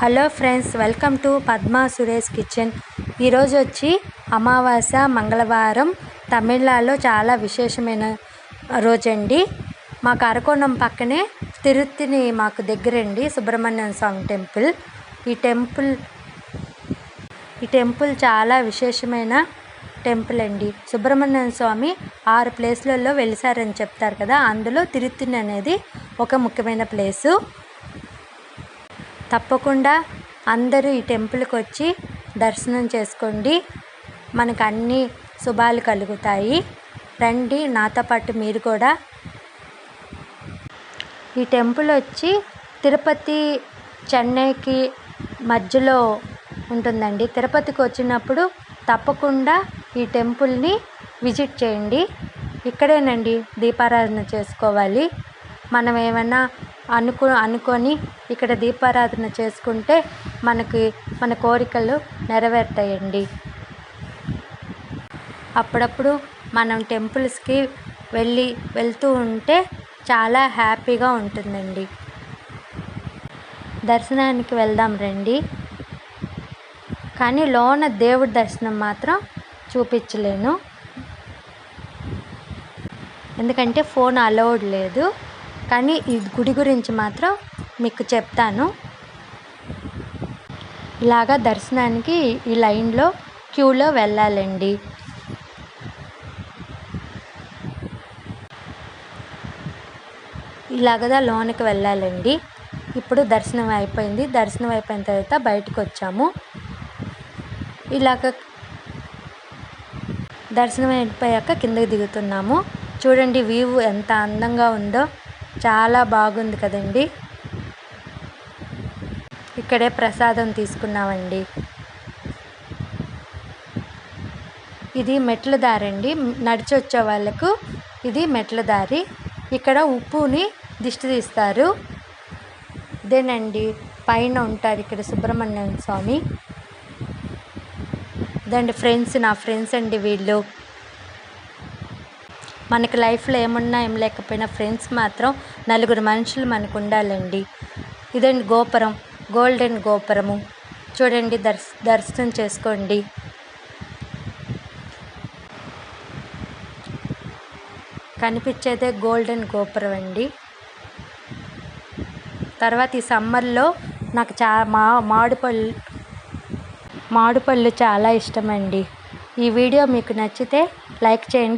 Hello friends, welcome to Padma Suresh kitchen. ఈరోజు వచ్చి అమావాస్య మంగళవారం. తమిళనాడులో చాలా విశేషమైన రోజండి. మాకు అరకోణం పక్కనే తిరుత్తని మాకు దగ్గరండి సుబ్రహ్మణ్యం స్వామి టెంపుల్. ఈ టెంపుల్ చాలా విశేషమైన టెంపుల్ అండి. సుబ్రహ్మణ్యం స్వామి 6 ప్లేస్లలో వెలిసారని చెప్తారు కదా, అందులో తిరుత్తని అనేది ఒక ముఖ్యమైన ప్లేసు. తప్పకుండా అందరూ ఈ టెంపుల్కి వచ్చి దర్శనం చేసుకోండి, మనకు అన్ని శుభాలు కలుగుతాయి. రండి, నాతో పాటు మీరు కూడా. ఈ టెంపుల్ వచ్చి తిరుపతి చెన్నైకి మధ్యలో ఉంటుందండి. తిరుపతికి వచ్చినప్పుడు తప్పకుండా ఈ టెంపుల్ని విజిట్ చేయండి. ఇక్కడేనండి దీపారాధన చేసుకోవాలి. మనం ఏమన్నా అనుకొని ఇక్కడ దీపారాధన చేసుకుంటే మన కోరికలు నెరవేరుతాయండి. అప్పుడప్పుడు మనం టెంపుల్స్కి వెళ్తూ ఉంటే చాలా హ్యాపీగా ఉంటుందండి. దర్శనానికి వెళ్దాం రండి. కానీ లోన దేవుడి దర్శనం మాత్రం చూపించలేను, ఎందుకంటే ఫోన్ అలౌడ్ లేదు. కానీ ఈ గుడి గురించి మాత్రం మీకు చెప్తాను. ఇలాగా దర్శనానికి ఈ లైన్లో క్యూలో వెళ్ళాలండి. ఇలాగదా లోనికి వెళ్ళాలండి. ఇప్పుడు దర్శనం అయిపోయింది. దర్శనం అయిపోయిన తర్వాత బయటకు వచ్చాము. ఇలాగ దర్శనం అయిపోయాక కిందకి దిగుతున్నాము. చూడండి, వ్యూ ఎంత అందంగా ఉందో, చాలా బాగుంది కదండి. ఇక్కడే ప్రసాదం తీసుకున్నామండి. ఇది మెట్ల దారి అండి. నడిచి వచ్చే వాళ్ళకు ఇది మెట్ల దారి. ఇక్కడ ఉప్పుని దిష్టి తీస్తారు. ఇదేనండి, పైన ఉంటారు ఇక్కడ సుబ్రహ్మణ్యం స్వామి. ఇదండి ఫ్రెండ్స్, నా ఫ్రెండ్స్ అండి వీళ్ళు. మనకి లైఫ్లో ఏమున్నా ఏం లేకపోయినా ఫ్రెండ్స్ మాత్రం 4 మనుషులు మనకు ఉండాలండి. ఇదండి గోపురం, గోల్డెన్ గోపురము. చూడండి, దర్శనం చేసుకోండి. కనిపించేదే గోల్డెన్ గోపురం అండి. తర్వాత ఈ సమ్మర్లో నాకు మామిడిపళ్ళు చాలా ఇష్టమండి. ఈ వీడియో మీకు నచ్చితే లైక్ చేయండి.